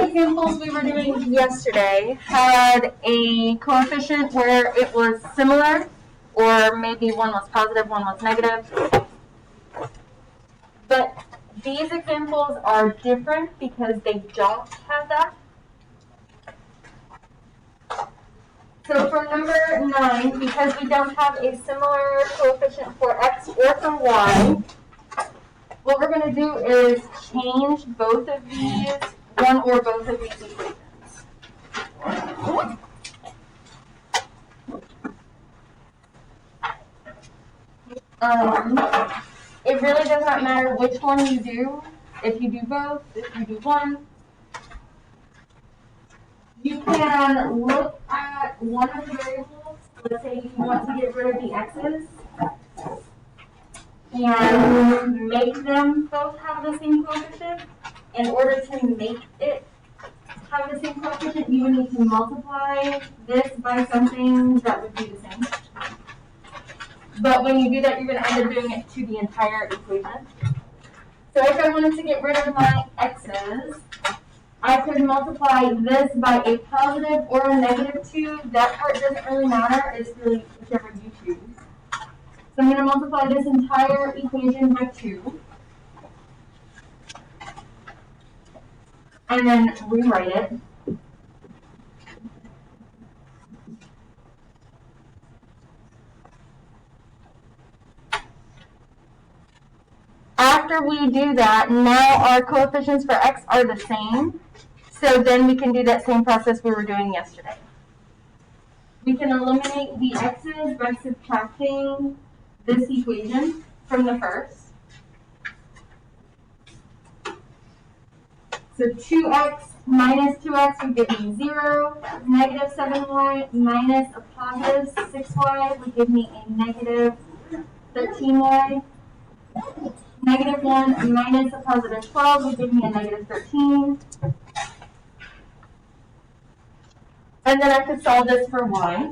examples we were doing yesterday had a coefficient where it was similar, or maybe one was positive, one was negative. But these examples are different because they don't have that. So for number 9, because we don't have a similar coefficient for x or for y, what we're going to do is change both of these, one or both of these equations. It really does not matter which one you do. If you do both, if you do one, you can look at one of the variables. Let's say you want to get rid of the x's and make them both have the same coefficient. In order to make it have the same coefficient, you would need to multiply this by something that would be the same. But when you do that, you're going to end up doing it to the entire equation. So if I wanted to get rid of my x's, I could multiply this by a positive or a negative 2. That part doesn't really matter. It's really whichever you choose. So I'm going to multiply this entire equation by 2. And then rewrite it. After we do that, now our coefficients for x are the same. So then we can do that same process we were doing yesterday. We can eliminate the x's by subtracting this equation from the first. So 2x minus 2x would give me 0. Negative 7y minus a positive 6y would give me a negative 13y. Negative 1 minus a positive 12 would give me a negative 13. And then I could solve this for y.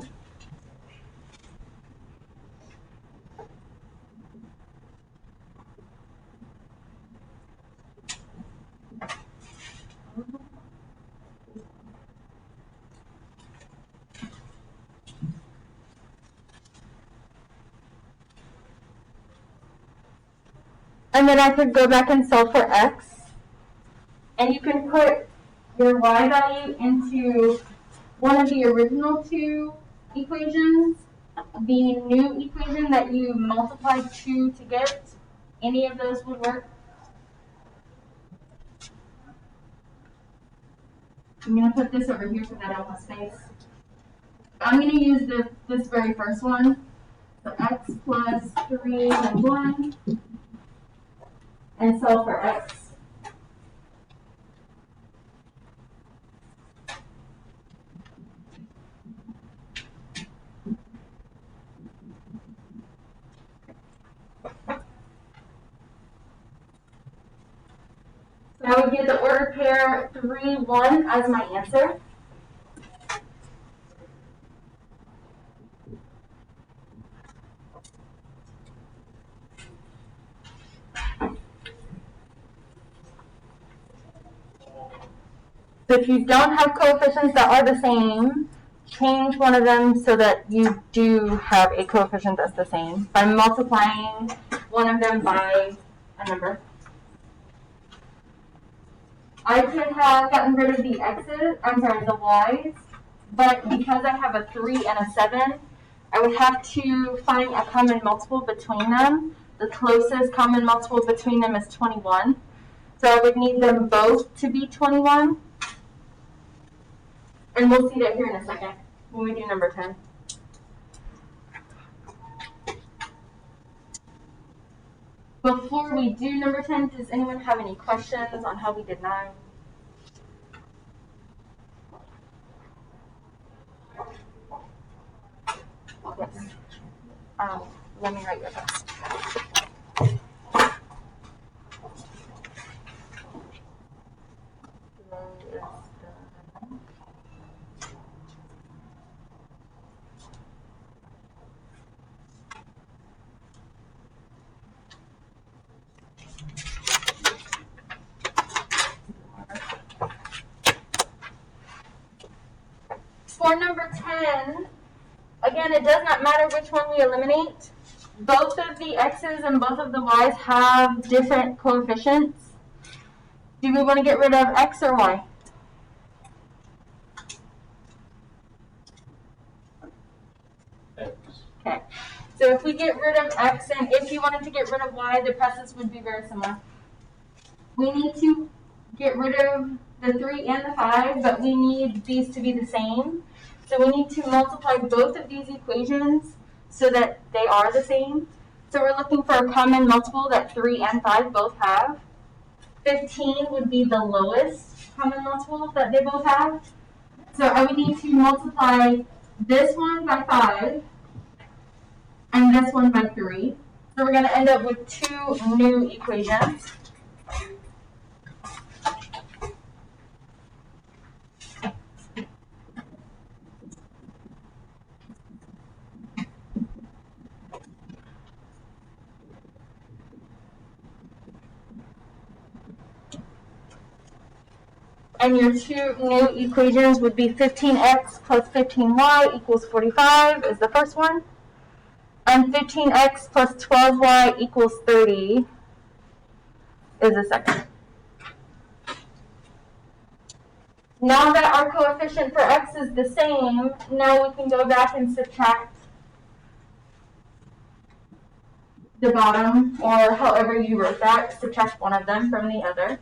And then I could go back and solve for x. And you can put your y value into one of the original two equations, the new equation that you multiplied 2 to get. Any of those would work. I'm going to put this over here so that I don't have space. I'm going to use this very first one. So x plus 3 and 1. And solve for x. So I would get the order pair 3, 1 as my answer. So if you don't have coefficients that are the same, change one of them so that you do have a coefficient that's the same by multiplying one of them by a number. I could have gotten rid of the x's, the y's, but because I have a 3 and a 7, I would have to find a common multiple between them. The closest common multiple between them is 21. So I would need them both to be 21. And we'll see that here in a second when we do number 10. Before we do number 10, does anyone have any questions on how we did 9? Yes. Let me write your test. For number 10, again, it does not matter which one we eliminate. Both of the x's and both of the y's have different coefficients. Do we want to get rid of x or y? X. Okay. So if we get rid of x, and if you wanted to get rid of y, the process would be very similar. We need to get rid of the 3 and the 5, but we need these to be the same. So we need to multiply both of these equations so that they are the same. So we're looking for a common multiple that 3 and 5 both have. 15 would be the lowest common multiple that they both have. So I would need to multiply this one by 5 and this one by 3. So we're going to end up with 2 new equations. And your 2 new equations would be 15x plus 15y equals 45 is the first one. And 15x plus 12y equals 30 is the second. Now that our coefficient for x is the same, now we can go back and subtract the bottom, or however you wrote that, subtract one of them from the other.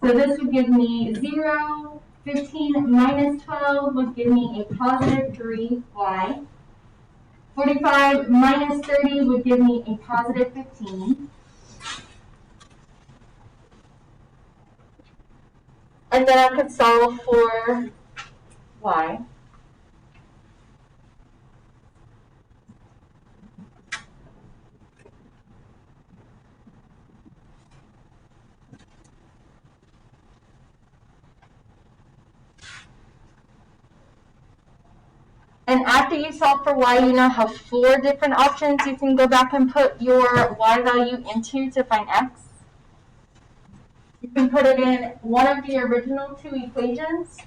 So this would give me 0, 15 minus 12 would give me a positive 3y. 45 minus 30 would give me a positive 15. And then I could solve for y. And after you solve for y, you now have 4 different options you can go back and put your y value into to find x. You can put it in one of the original 2 equations,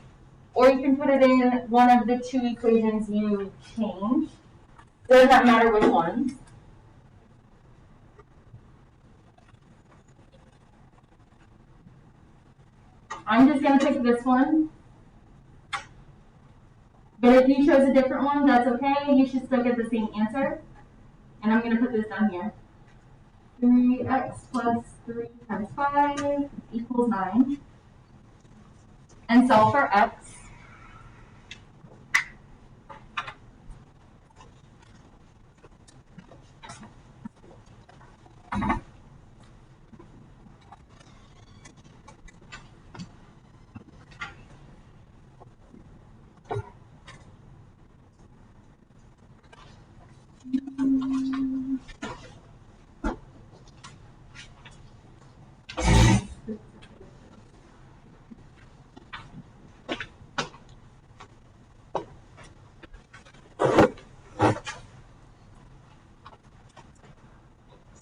or you can put it in one of the 2 equations you changed. It does not matter which one. I'm just going to pick this one. But if you chose a different one, that's okay. You should still get the same answer. And I'm going to put this down here. 3x plus 3 times 5 equals 9. And solve for x.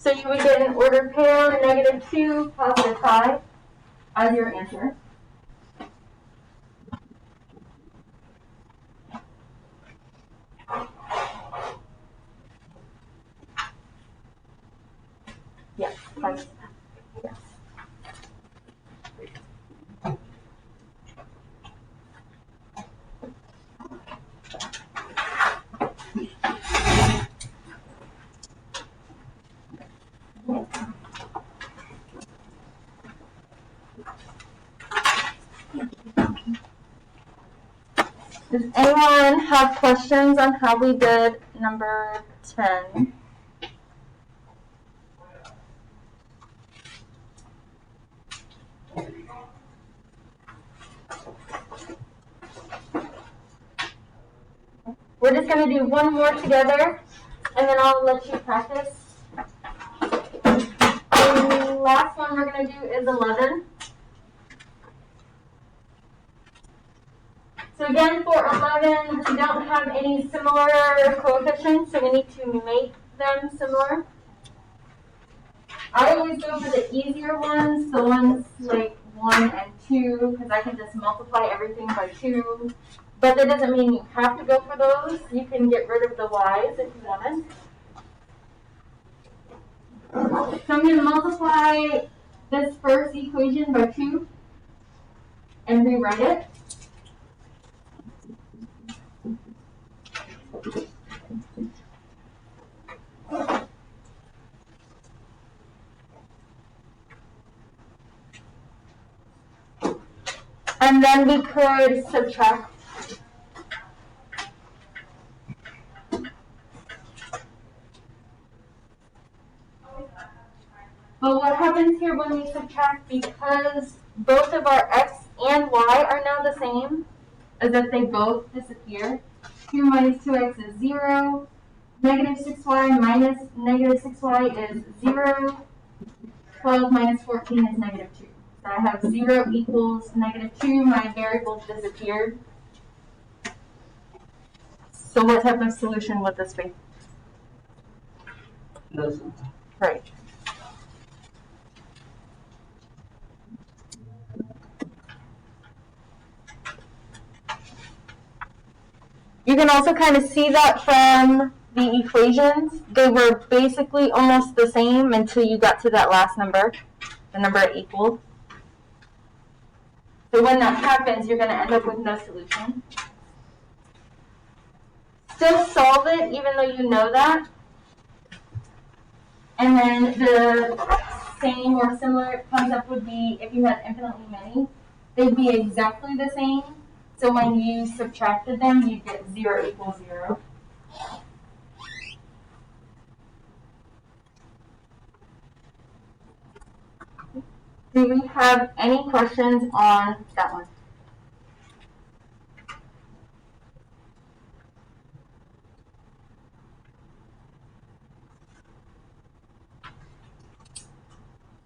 So you would get an ordered pair, -2, +5 as your answer. Yes, yes. Does anyone have questions on how we did number 10? We're just going to do one more together, and then I'll let you practice. The last one we're going to do is 11. So again, for 11, we don't have any similar coefficients, so we need to make them similar. I always go for the easier ones, the ones like 1 and 2, because I can just multiply everything by 2. But that doesn't mean you have to go for those. You can get rid of the y's if you wanted. So I'm going to multiply this first equation by 2 and rewrite it. And then we could subtract. But what happens here when we subtract, because both of our x and y are now the same, as if they both disappear. 2 minus 2x is 0. Negative 6y minus negative 6y is 0. 12 minus 14 is negative 2. So I have 0 equals negative 2. My variables disappeared. So what type of solution would this be? Doesn't. Right. You can also kind of see that from the equations. They were basically almost the same until you got to that last number, the number it equaled. So when that happens, you're going to end up with no solution. Still solve it, even though you know that. And then the same or similar concept would be if you had infinitely many. They'd be exactly the same. So when you subtracted them, you'd get 0 equals 0. Do we have any questions on that one?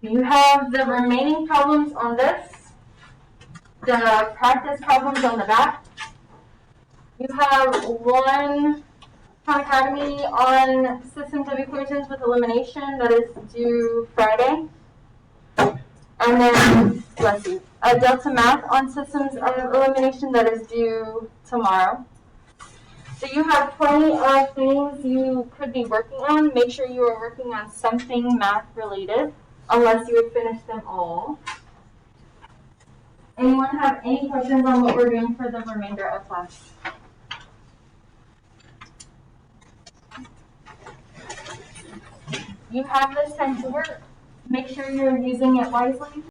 You have the remaining problems on this, the practice problems on the back. You have one Khan Academy on systems of equations with elimination that is due Friday. And then, bless you, a Delta Math on systems of elimination that is due tomorrow. So you have plenty of things you could be working on. Make sure you are working on something math related, unless you would finish them all. Anyone have any questions on what we're doing for the remainder of class? You have this time to work. Make sure you're using it wisely.